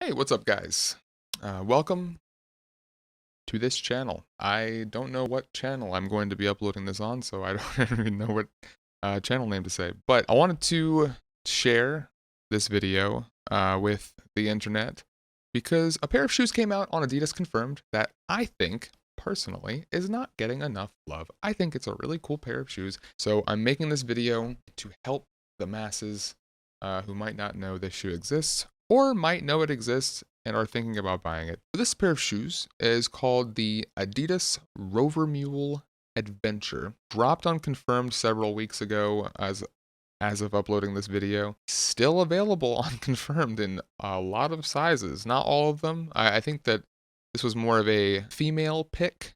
Hey, what's up, guys? Welcome to this channel. I don't know what channel I'm going to be uploading this on, so I don't even know what channel name to say. But I wanted to share this video with the internet because a pair of shoes came out on Adidas Confirmed that I think, personally, is not getting enough love. I think it's a really cool pair of shoes, so I'm making this video to help the masses who might not know this shoe exists or might know it exists and are thinking about buying it. This pair of shoes is called the Adidas Rovermule Adventure. Dropped on Confirmed several weeks ago as of uploading this video. Still available on Confirmed in a lot of sizes. Not all of them. I think that this was more of a female pick,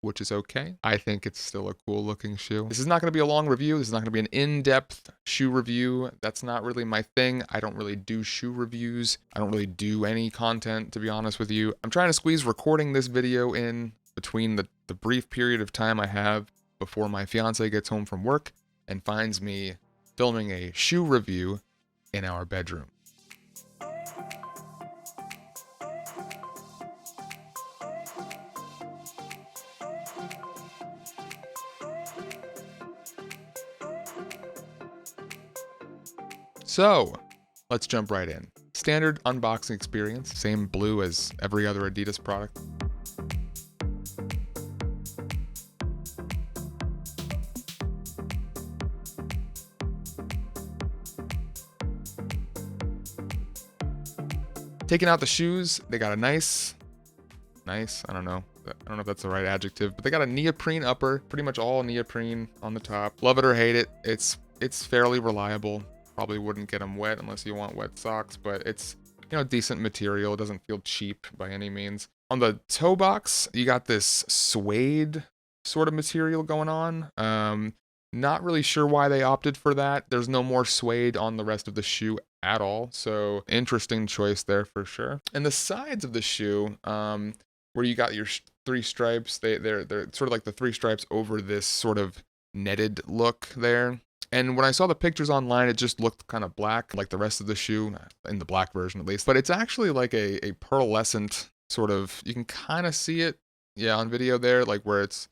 which is okay. I think it's still a cool looking shoe. This is not going to be a long review. This is not going to be an in-depth shoe review. That's not really my thing. I don't really do shoe reviews. I don't really do any content, to be honest with you. I'm trying to squeeze recording this video in between the brief period of time I have before my fiance gets home from work and finds me filming a shoe review in our bedroom. So, let's jump right in. Standard unboxing experience, same blue as every other Adidas product. Taking out the shoes, they got a nice, I don't know if that's the right adjective, but they got a neoprene upper, pretty much all neoprene on the top. Love it or hate it, it's fairly reliable. Probably wouldn't get them wet unless you want wet socks, but it's, decent material. It doesn't feel cheap by any means. On the toe box, you got this suede sort of material going on. Not really sure why they opted for that. There's no more suede on the rest of the shoe at all, so interesting choice there for sure. And the sides of the shoe, where you got your three stripes, they're sort of like the three stripes over this sort of netted look there. And when I saw the pictures online, it just looked kind of black, like the rest of the shoe, in the black version at least. But it's actually like a pearlescent sort of, you can kind of see it, yeah, on video there, like where it's,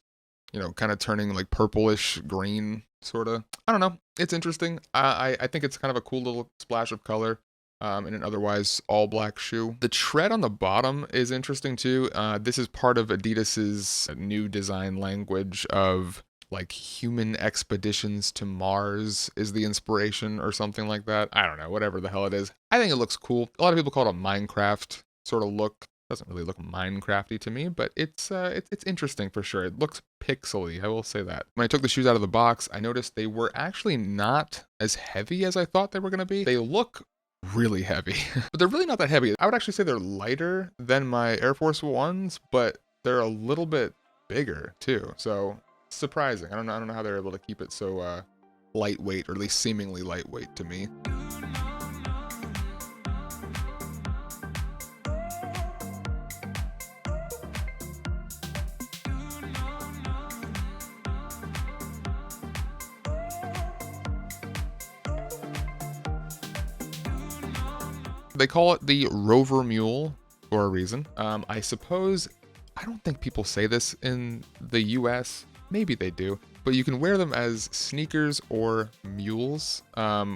kind of turning like purplish green, sort of. I don't know. It's interesting. I think it's kind of a cool little splash of color in an otherwise all black shoe. The tread on the bottom is interesting too. This is part of Adidas's new design language of like human expeditions to Mars is the inspiration or something like that. I don't know, whatever the hell it is. I think it looks cool. A lot of people call it a Minecraft sort of look. Doesn't really look Minecrafty to me, but it's interesting for sure. It looks pixely, I will say that. When I took the shoes out of the box, I noticed they were actually not as heavy as I thought they were going to be. They look really heavy, but they're really not that heavy. I would actually say they're lighter than my Air Force Ones, but they're a little bit bigger too. So surprising. I don't know how they're able to keep it so lightweight, or at least seemingly lightweight to me. They call it the Rovermule for a reason. I suppose, I don't think people say this in the US. Maybe they do, but you can wear them as sneakers or mules,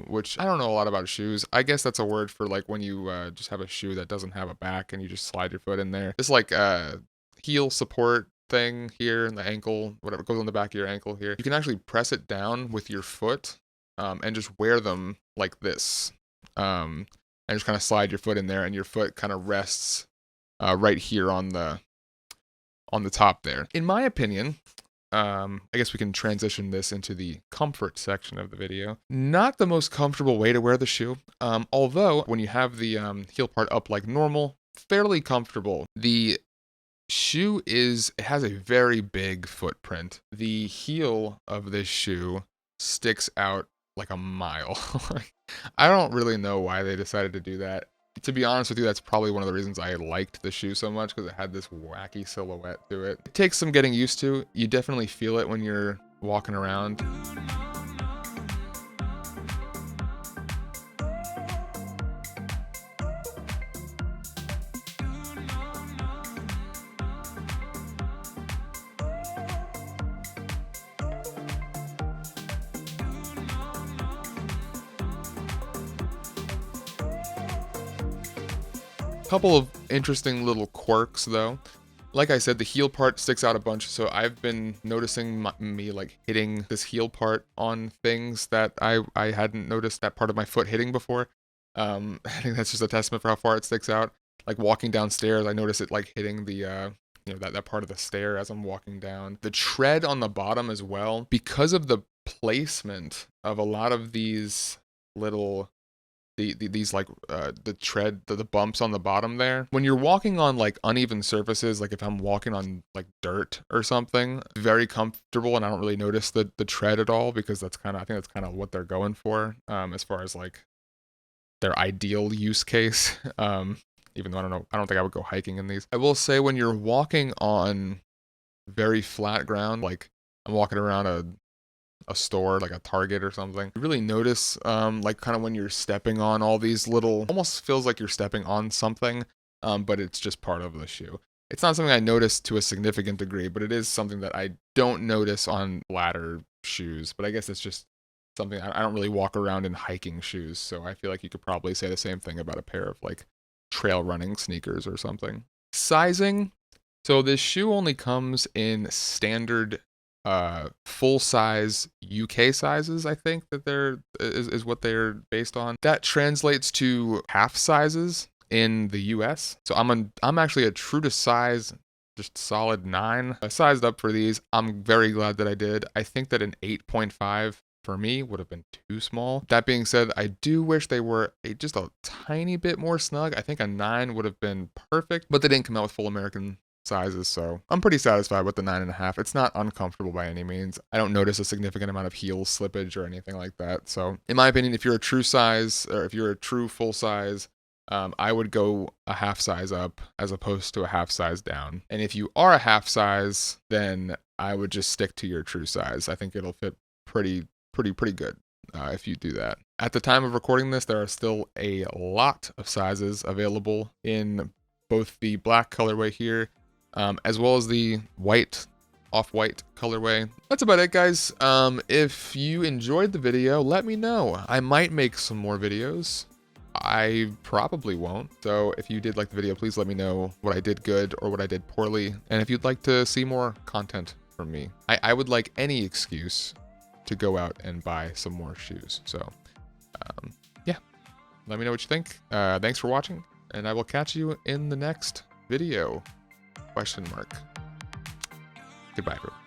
which I don't know a lot about shoes. I guess that's a word for like when you just have a shoe that doesn't have a back and you just slide your foot in there. It's like a heel support thing here in the ankle, whatever goes on the back of your ankle here. You can actually press it down with your foot and just wear them like this. And just kind of slide your foot in there and your foot kind of rests right here on the top there. In my opinion, I guess we can transition this into the comfort section of the video. Not the most comfortable way to wear the shoe, although when you have the heel part up like normal, fairly comfortable. The shoe it has a very big footprint. The heel of this shoe sticks out like a mile. I don't really know why they decided to do that. To be honest with you, that's probably one of the reasons I liked the shoe so much, because it had this wacky silhouette to it. It takes some getting used to. You definitely feel it when you're walking around. Couple of interesting little quirks though. Like I said, the heel part sticks out a bunch, so I've been noticing me like hitting this heel part on things that I hadn't noticed that part of my foot hitting before. I think that's just a testament for how far it sticks out. Like walking downstairs, I notice it like hitting the that part of the stair as I'm walking down. The tread on the bottom as well, because of the placement of a lot of these little these like the tread, the bumps on the bottom there. When you're walking on like uneven surfaces, like if I'm walking on like dirt or something, very comfortable, and I don't really notice the tread at all, because that's kind of, I think that's kind of what they're going for, as far as like their ideal use case. Even though I don't think I would go hiking in these. I will say, when you're walking on very flat ground, like I'm walking around a store, like a Target or something, you really notice like kind of when you're stepping on all these little, almost feels like you're stepping on something, but it's just part of the shoe. It's not something I notice to a significant degree, but it is something that I don't notice on ladder shoes. But I guess it's just something, I don't really walk around in hiking shoes, so I feel like you could probably say the same thing about a pair of like trail running sneakers or something. Sizing. So this shoe only comes in standard full size UK sizes. I think that is what they're based on. That translates to half sizes in the US. So I'm actually a true to size, just solid 9. I sized up for these. I'm very glad that I did. I think that an 8.5 for me would have been too small. That being said, I do wish they were just a tiny bit more snug. I think a 9 would have been perfect, but they didn't come out with full American sizes, so I'm pretty satisfied with the 9.5. It's not uncomfortable by any means. I don't notice a significant amount of heel slippage or anything like that. So in my opinion, if you're a true size, or if you're a true full size, I would go a half size up as opposed to a half size down. And if you are a half size, then I would just stick to your true size. I think it'll fit pretty good if you do that. At the time of recording this, there are still a lot of sizes available in both the black colorway here, as well as the off-white colorway. That's about it, guys. If you enjoyed the video, let me know. I might make some more videos. I probably won't. So if you did like the video, please let me know what I did good or what I did poorly. And if you'd like to see more content from me, I would like any excuse to go out and buy some more shoes. So yeah, let me know what you think. Thanks for watching, and I will catch you in the next video. ? Goodbye, everyone.